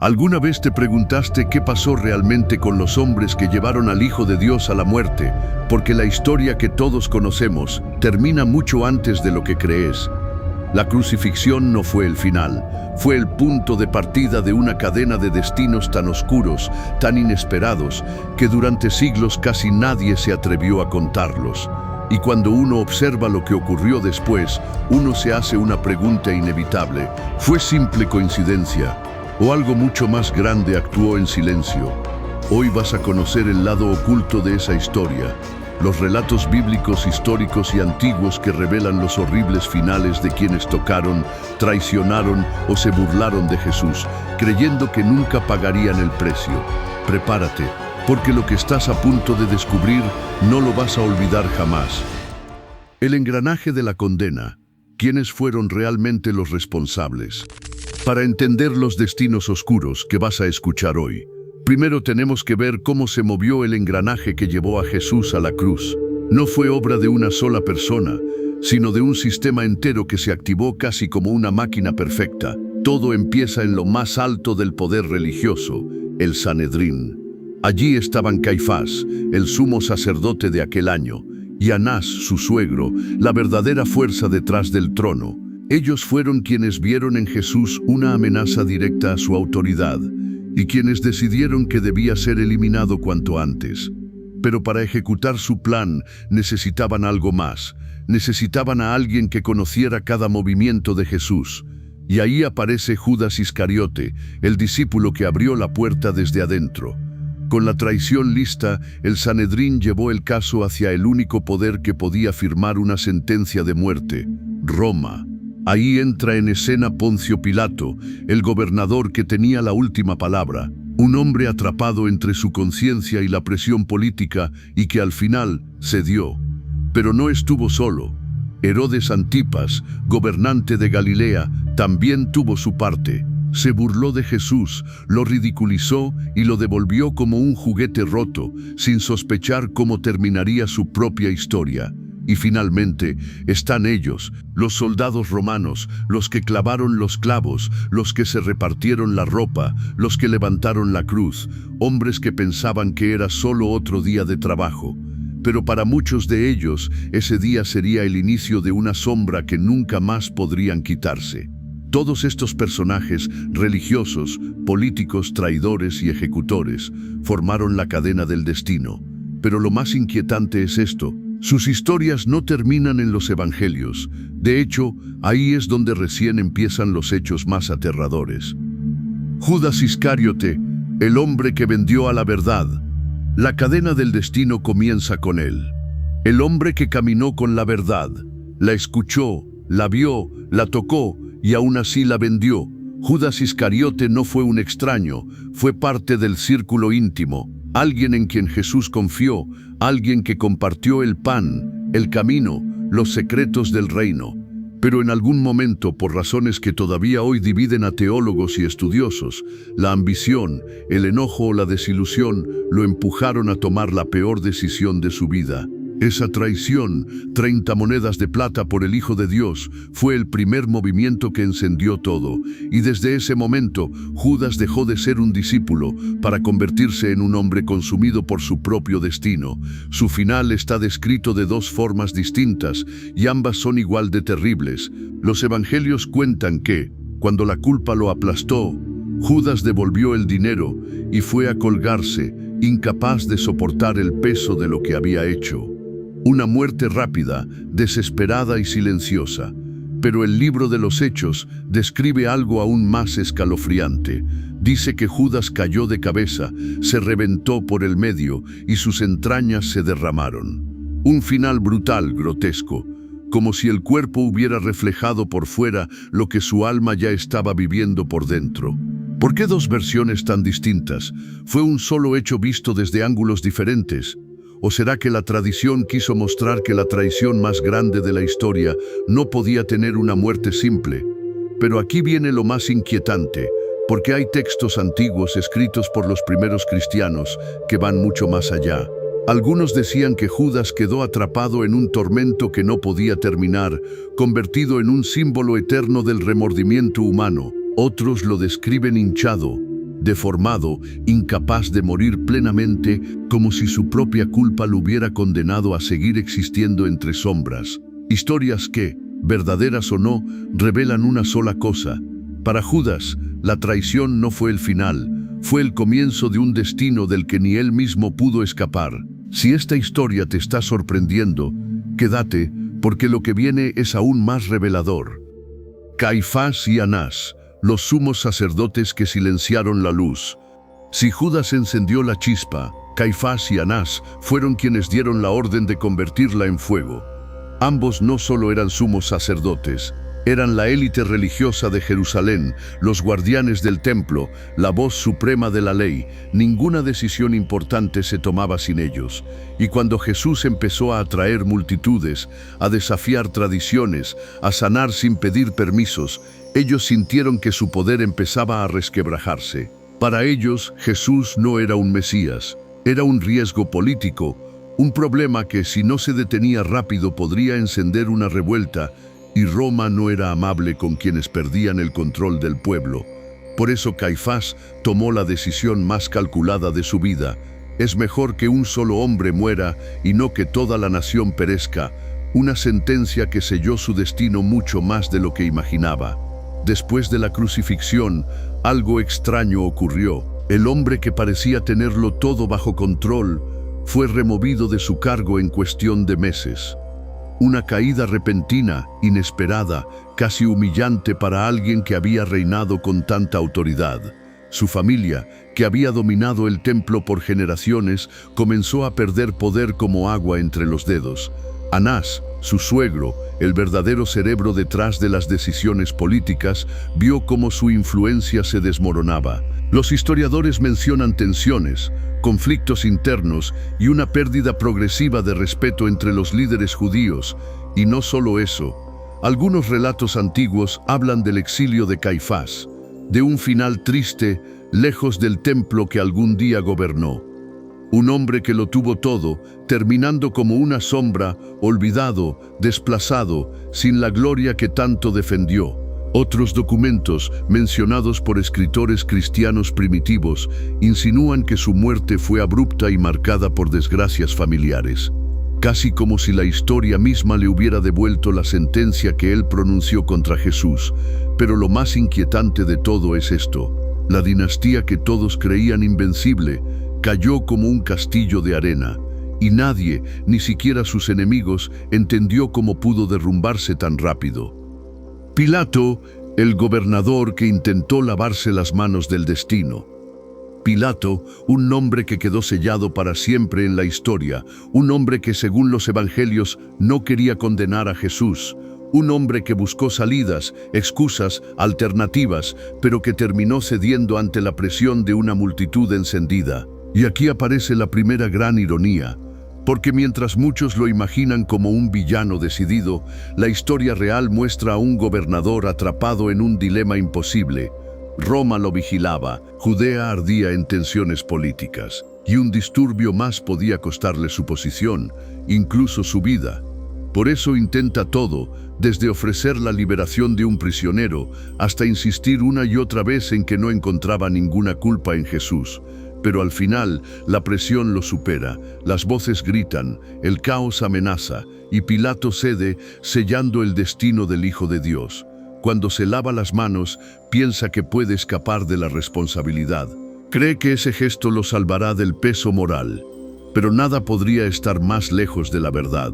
¿Alguna vez te preguntaste qué pasó realmente con los hombres que llevaron al Hijo de Dios a la muerte? Porque la historia que todos conocemos termina mucho antes de lo que crees. La crucifixión no fue el final, fue el punto de partida de una cadena de destinos tan oscuros, tan inesperados, que durante siglos casi nadie se atrevió a contarlos. Y cuando uno observa lo que ocurrió después, uno se hace una pregunta inevitable. ¿Fue simple coincidencia? ¿O algo mucho más grande actuó en silencio? Hoy vas a conocer el lado oculto de esa historia, los relatos bíblicos, históricos y antiguos que revelan los horribles finales de quienes tocaron, traicionaron o se burlaron de Jesús, creyendo que nunca pagarían el precio. Prepárate, porque lo que estás a punto de descubrir no lo vas a olvidar jamás. El engranaje de la condena. ¿Quiénes fueron realmente los responsables? Para entender los destinos oscuros que vas a escuchar hoy, primero tenemos que ver cómo se movió el engranaje que llevó a Jesús a la cruz. No fue obra de una sola persona, sino de un sistema entero que se activó casi como una máquina perfecta. Todo empieza en lo más alto del poder religioso, el Sanedrín. Allí estaban Caifás, el sumo sacerdote de aquel año, y Anás, su suegro, la verdadera fuerza detrás del trono. Ellos fueron quienes vieron en Jesús una amenaza directa a su autoridad y quienes decidieron que debía ser eliminado cuanto antes. Pero para ejecutar su plan necesitaban algo más. Necesitaban a alguien que conociera cada movimiento de Jesús. Y ahí aparece Judas Iscariote, el discípulo que abrió la puerta desde adentro. Con la traición lista, el Sanedrín llevó el caso hacia el único poder que podía firmar una sentencia de muerte: Roma. Ahí entra en escena Poncio Pilato, el gobernador que tenía la última palabra, un hombre atrapado entre su conciencia y la presión política y que al final cedió. Pero no estuvo solo. Herodes Antipas, gobernante de Galilea, también tuvo su parte. Se burló de Jesús, lo ridiculizó y lo devolvió como un juguete roto, sin sospechar cómo terminaría su propia historia. Y finalmente están ellos, los soldados romanos, los que clavaron los clavos, los que se repartieron la ropa, los que levantaron la cruz, hombres que pensaban que era solo otro día de trabajo. Pero para muchos de ellos, ese día sería el inicio de una sombra que nunca más podrían quitarse. Todos estos personajes, religiosos, políticos, traidores y ejecutores, formaron la cadena del destino. Pero lo más inquietante es esto: sus historias no terminan en los evangelios. De hecho, ahí es donde recién empiezan los hechos más aterradores. Judas Iscariote, el hombre que vendió a la verdad. La cadena del destino comienza con él. El hombre que caminó con la verdad, la escuchó, la vio, la tocó y aún así la vendió. Judas Iscariote no fue un extraño, fue parte del círculo íntimo. Alguien en quien Jesús confió, alguien que compartió el pan, el camino, los secretos del reino. Pero en algún momento, por razones que todavía hoy dividen a teólogos y estudiosos, la ambición, el enojo o la desilusión lo empujaron a tomar la peor decisión de su vida. Esa traición, 30 monedas de plata por el Hijo de Dios, fue el primer movimiento que encendió todo. Y desde ese momento, Judas dejó de ser un discípulo para convertirse en un hombre consumido por su propio destino. Su final está descrito de dos formas distintas, y ambas son igual de terribles. Los evangelios cuentan que, cuando la culpa lo aplastó, Judas devolvió el dinero y fue a colgarse, incapaz de soportar el peso de lo que había hecho. Una muerte rápida, desesperada y silenciosa. Pero el libro de los Hechos describe algo aún más escalofriante. Dice que Judas cayó de cabeza, se reventó por el medio y sus entrañas se derramaron. Un final brutal, grotesco, como si el cuerpo hubiera reflejado por fuera lo que su alma ya estaba viviendo por dentro. ¿Por qué dos versiones tan distintas? ¿Fue un solo hecho visto desde ángulos diferentes? ¿O será que la tradición quiso mostrar que la traición más grande de la historia no podía tener una muerte simple? Pero aquí viene lo más inquietante, porque hay textos antiguos escritos por los primeros cristianos que van mucho más allá. Algunos decían que Judas quedó atrapado en un tormento que no podía terminar, convertido en un símbolo eterno del remordimiento humano. Otros lo describen hinchado, deformado, incapaz de morir plenamente, como si su propia culpa lo hubiera condenado a seguir existiendo entre sombras. Historias que, verdaderas o no, revelan una sola cosa. Para Judas, la traición no fue el final, fue el comienzo de un destino del que ni él mismo pudo escapar. Si esta historia te está sorprendiendo, quédate, porque lo que viene es aún más revelador. Caifás y Anás, los sumos sacerdotes que silenciaron la luz. Si Judas encendió la chispa, Caifás y Anás fueron quienes dieron la orden de convertirla en fuego. Ambos no solo eran sumos sacerdotes, eran la élite religiosa de Jerusalén, los guardianes del templo, la voz suprema de la ley. Ninguna decisión importante se tomaba sin ellos. Y cuando Jesús empezó a atraer multitudes, a desafiar tradiciones, a sanar sin pedir permisos, ellos sintieron que su poder empezaba a resquebrajarse. Para ellos, Jesús no era un Mesías, era un riesgo político, un problema que si no se detenía rápido podría encender una revuelta, y Roma no era amable con quienes perdían el control del pueblo. Por eso Caifás tomó la decisión más calculada de su vida. Es mejor que un solo hombre muera y no que toda la nación perezca, una sentencia que selló su destino mucho más de lo que imaginaba. Después de la crucifixión, algo extraño ocurrió. El hombre que parecía tenerlo todo bajo control fue removido de su cargo en cuestión de meses. Una caída repentina, inesperada, casi humillante para alguien que había reinado con tanta autoridad. Su familia, que había dominado el templo por generaciones, comenzó a perder poder como agua entre los dedos. Anás, su suegro, el verdadero cerebro detrás de las decisiones políticas, vio cómo su influencia se desmoronaba. Los historiadores mencionan tensiones, conflictos internos y una pérdida progresiva de respeto entre los líderes judíos. Y no solo eso, algunos relatos antiguos hablan del exilio de Caifás, de un final triste, lejos del templo que algún día gobernó. Un hombre que lo tuvo todo, terminando como una sombra, olvidado, desplazado, sin la gloria que tanto defendió. Otros documentos, mencionados por escritores cristianos primitivos, insinúan que su muerte fue abrupta y marcada por desgracias familiares, casi como si la historia misma le hubiera devuelto la sentencia que él pronunció contra Jesús. Pero lo más inquietante de todo es esto: la dinastía que todos creían invencible, cayó como un castillo de arena, y nadie, ni siquiera sus enemigos, entendió cómo pudo derrumbarse tan rápido. Pilato, el gobernador que intentó lavarse las manos del destino. Pilato, un nombre que quedó sellado para siempre en la historia, un hombre que según los evangelios no quería condenar a Jesús, un hombre que buscó salidas, excusas, alternativas, pero que terminó cediendo ante la presión de una multitud encendida. Y aquí aparece la primera gran ironía, porque mientras muchos lo imaginan como un villano decidido, la historia real muestra a un gobernador atrapado en un dilema imposible. Roma lo vigilaba, Judea ardía en tensiones políticas, y un disturbio más podía costarle su posición, incluso su vida. Por eso intenta todo, desde ofrecer la liberación de un prisionero, hasta insistir una y otra vez en que no encontraba ninguna culpa en Jesús. Pero al final, la presión lo supera, las voces gritan, el caos amenaza, y Pilato cede, sellando el destino del Hijo de Dios. Cuando se lava las manos, piensa que puede escapar de la responsabilidad. Cree que ese gesto lo salvará del peso moral. Pero nada podría estar más lejos de la verdad.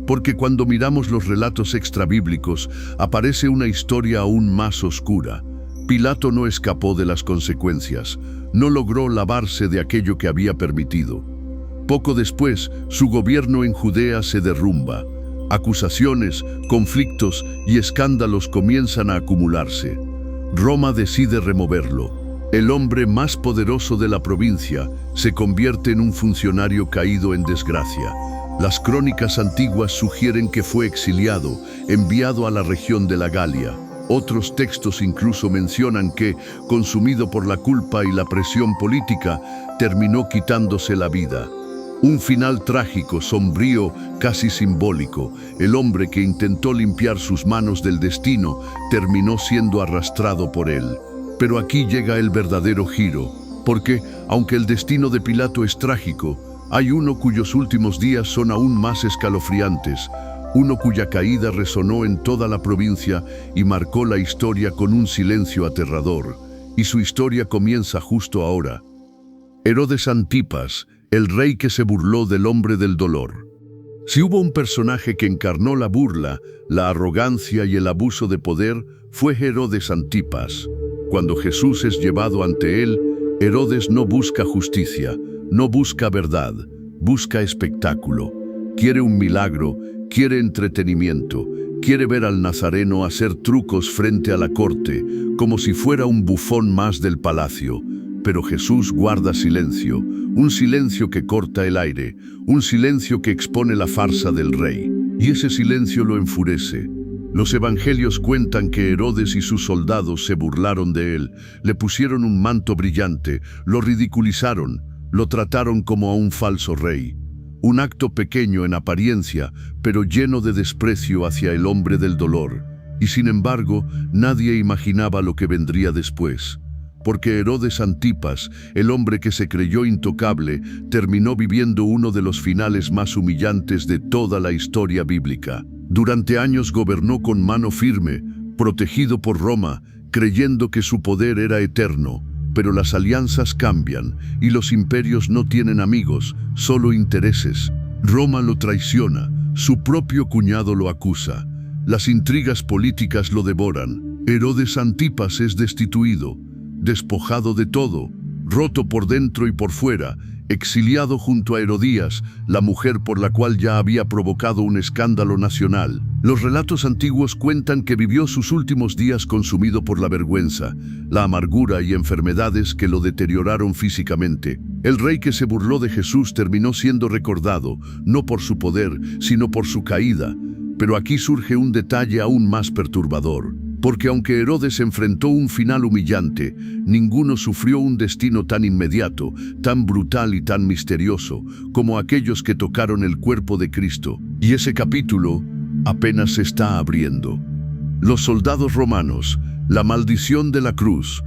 Porque cuando miramos los relatos extrabíblicos, aparece una historia aún más oscura. Pilato no escapó de las consecuencias, no logró lavarse de aquello que había permitido. Poco después, su gobierno en Judea se derrumba. Acusaciones, conflictos y escándalos comienzan a acumularse. Roma decide removerlo. El hombre más poderoso de la provincia se convierte en un funcionario caído en desgracia. Las crónicas antiguas sugieren que fue exiliado, enviado a la región de la Galia. Otros textos incluso mencionan que, consumido por la culpa y la presión política, terminó quitándose la vida. Un final trágico, sombrío, casi simbólico. El hombre que intentó limpiar sus manos del destino terminó siendo arrastrado por él. Pero aquí llega el verdadero giro, porque, aunque el destino de Pilato es trágico, hay uno cuyos últimos días son aún más escalofriantes, uno cuya caída resonó en toda la provincia y marcó la historia con un silencio aterrador, y su historia comienza justo ahora. Herodes Antipas, el rey que se burló del hombre del dolor. Si hubo un personaje que encarnó la burla, la arrogancia y el abuso de poder, fue Herodes Antipas. Cuando Jesús es llevado ante él, Herodes no busca justicia, no busca verdad, busca espectáculo. Quiere un milagro, quiere entretenimiento, quiere ver al nazareno hacer trucos frente a la corte, como si fuera un bufón más del palacio. Pero Jesús guarda silencio, un silencio que corta el aire, un silencio que expone la farsa del rey. Y ese silencio lo enfurece. Los evangelios cuentan que Herodes y sus soldados se burlaron de él, le pusieron un manto brillante, lo ridiculizaron, lo trataron como a un falso rey. Un acto pequeño en apariencia, pero lleno de desprecio hacia el hombre del dolor. Y sin embargo, nadie imaginaba lo que vendría después. Porque Herodes Antipas, el hombre que se creyó intocable, terminó viviendo uno de los finales más humillantes de toda la historia bíblica. Durante años gobernó con mano firme, protegido por Roma, creyendo que su poder era eterno. Pero las alianzas cambian y los imperios no tienen amigos, solo intereses. Roma lo traiciona, su propio cuñado lo acusa. Las intrigas políticas lo devoran. Herodes Antipas es destituido, despojado de todo, roto por dentro y por fuera, exiliado junto a Herodías, la mujer por la cual ya había provocado un escándalo nacional. Los relatos antiguos cuentan que vivió sus últimos días consumido por la vergüenza, la amargura y enfermedades que lo deterioraron físicamente. El rey que se burló de Jesús terminó siendo recordado, no por su poder, sino por su caída. Pero aquí surge un detalle aún más perturbador. Porque aunque Herodes enfrentó un final humillante, ninguno sufrió un destino tan inmediato, tan brutal y tan misterioso como aquellos que tocaron el cuerpo de Cristo. Y ese capítulo apenas se está abriendo. Los soldados romanos, la maldición de la cruz.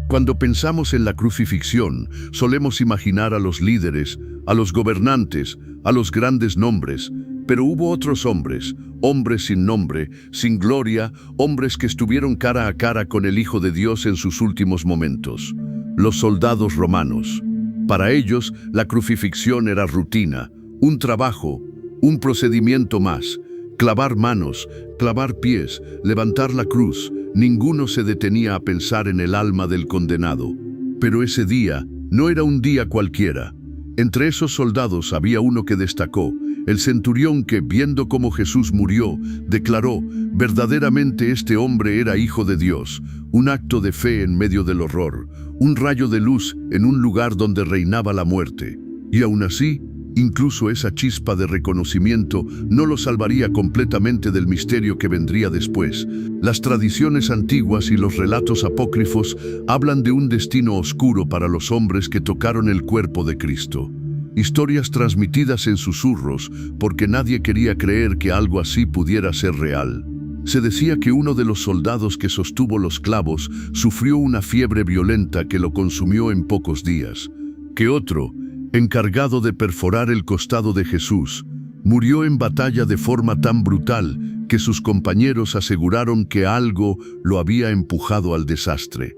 Cuando pensamos en la crucifixión, solemos imaginar a los líderes, a los gobernantes, a los grandes nombres. Pero hubo otros hombres, hombres sin nombre, sin gloria, hombres que estuvieron cara a cara con el Hijo de Dios en sus últimos momentos. Los soldados romanos. Para ellos, la crucifixión era rutina, un trabajo, un procedimiento más. Clavar manos, clavar pies, levantar la cruz. Ninguno se detenía a pensar en el alma del condenado. Pero ese día no era un día cualquiera. Entre esos soldados había uno que destacó, el centurión que, viendo cómo Jesús murió, declaró, verdaderamente este hombre era hijo de Dios, un acto de fe en medio del horror, un rayo de luz en un lugar donde reinaba la muerte. Y aún así, incluso esa chispa de reconocimiento no lo salvaría completamente del misterio que vendría después. Las tradiciones antiguas y los relatos apócrifos hablan de un destino oscuro para los hombres que tocaron el cuerpo de Cristo. Historias transmitidas en susurros, porque nadie quería creer que algo así pudiera ser real. Se decía que uno de los soldados que sostuvo los clavos sufrió una fiebre violenta que lo consumió en pocos días, que otro, encargado de perforar el costado de Jesús, murió en batalla de forma tan brutal que sus compañeros aseguraron que algo lo había empujado al desastre.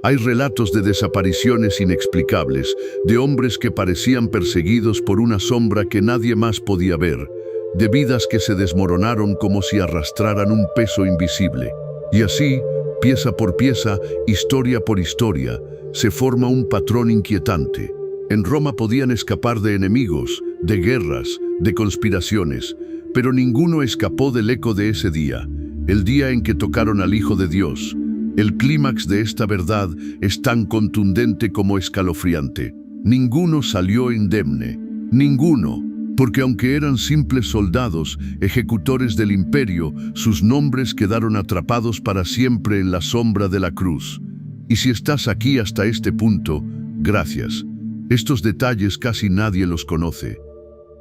Hay relatos de desapariciones inexplicables, de hombres que parecían perseguidos por una sombra que nadie más podía ver, de vidas que se desmoronaron como si arrastraran un peso invisible. Y así, pieza por pieza, historia por historia, se forma un patrón inquietante. En Roma podían escapar de enemigos, de guerras, de conspiraciones, pero ninguno escapó del eco de ese día, el día en que tocaron al Hijo de Dios. El clímax de esta verdad es tan contundente como escalofriante. Ninguno salió indemne, ninguno, porque aunque eran simples soldados, ejecutores del imperio, sus nombres quedaron atrapados para siempre en la sombra de la cruz. Y si estás aquí hasta este punto, gracias. Estos detalles casi nadie los conoce.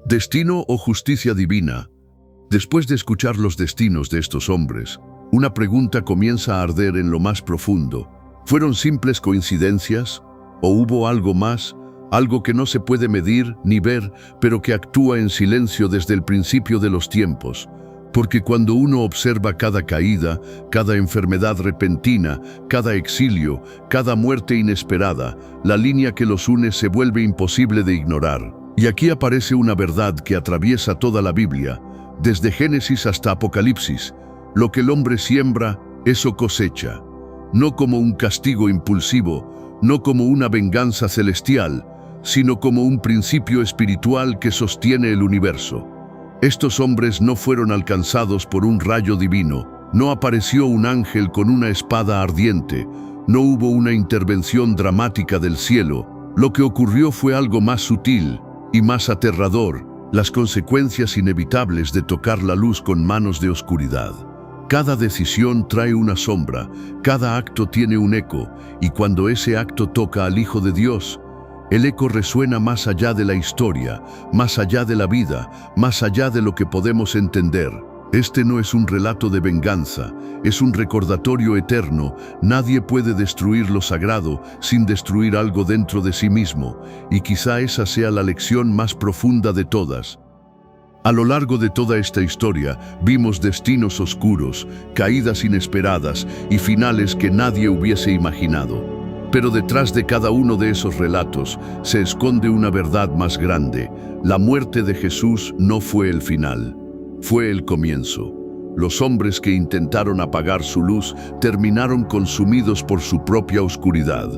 Destino o justicia divina. Después de escuchar los destinos de estos hombres, una pregunta comienza a arder en lo más profundo. ¿Fueron simples coincidencias? ¿O hubo algo más? Algo que no se puede medir ni ver, pero que actúa en silencio desde el principio de los tiempos. Porque cuando uno observa cada caída, cada enfermedad repentina, cada exilio, cada muerte inesperada, la línea que los une se vuelve imposible de ignorar. Y aquí aparece una verdad que atraviesa toda la Biblia, desde Génesis hasta Apocalipsis. Lo que el hombre siembra, eso cosecha. No como un castigo impulsivo, no como una venganza celestial, sino como un principio espiritual que sostiene el universo. Estos hombres no fueron alcanzados por un rayo divino, no apareció un ángel con una espada ardiente, no hubo una intervención dramática del cielo. Lo que ocurrió fue algo más sutil y más aterrador, las consecuencias inevitables de tocar la luz con manos de oscuridad. Cada decisión trae una sombra, cada acto tiene un eco, y cuando ese acto toca al Hijo de Dios, el eco resuena más allá de la historia, más allá de la vida, más allá de lo que podemos entender. Este no es un relato de venganza, es un recordatorio eterno. Nadie puede destruir lo sagrado sin destruir algo dentro de sí mismo, y quizá esa sea la lección más profunda de todas. A lo largo de toda esta historia, vimos destinos oscuros, caídas inesperadas y finales que nadie hubiese imaginado. Pero detrás de cada uno de esos relatos se esconde una verdad más grande. La muerte de Jesús no fue el final, fue el comienzo. Los hombres que intentaron apagar su luz terminaron consumidos por su propia oscuridad.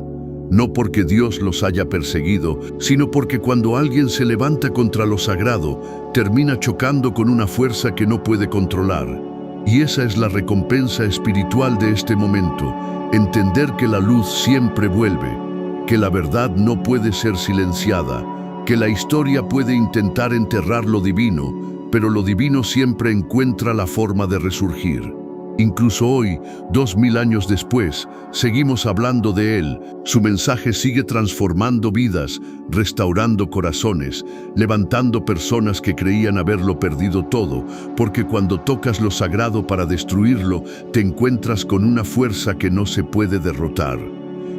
No porque Dios los haya perseguido, sino porque cuando alguien se levanta contra lo sagrado, termina chocando con una fuerza que no puede controlar. Y esa es la recompensa espiritual de este momento. Entender que la luz siempre vuelve, que la verdad no puede ser silenciada, que la historia puede intentar enterrar lo divino, pero lo divino siempre encuentra la forma de resurgir. Incluso hoy, 2000 años después, seguimos hablando de él. Su mensaje sigue transformando vidas, restaurando corazones, levantando personas que creían haberlo perdido todo, porque cuando tocas lo sagrado para destruirlo, te encuentras con una fuerza que no se puede derrotar.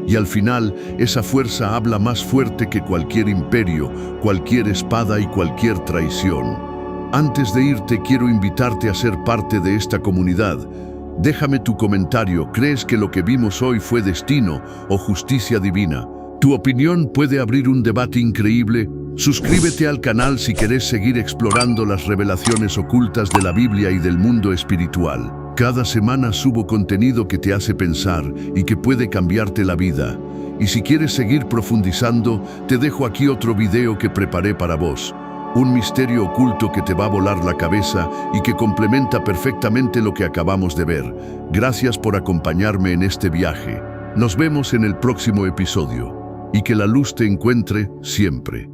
Y al final, esa fuerza habla más fuerte que cualquier imperio, cualquier espada y cualquier traición. Antes de irte, quiero invitarte a ser parte de esta comunidad. Déjame tu comentario. ¿Crees que lo que vimos hoy fue destino o justicia divina? Tu opinión puede abrir un debate increíble. Suscríbete al canal si querés seguir explorando las revelaciones ocultas de la Biblia y del mundo espiritual. Cada semana subo contenido que te hace pensar y que puede cambiarte la vida. Y si quieres seguir profundizando, te dejo aquí otro video que preparé para vos. Un misterio oculto que te va a volar la cabeza y que complementa perfectamente lo que acabamos de ver. Gracias por acompañarme en este viaje. Nos vemos en el próximo episodio. Y que la luz te encuentre siempre.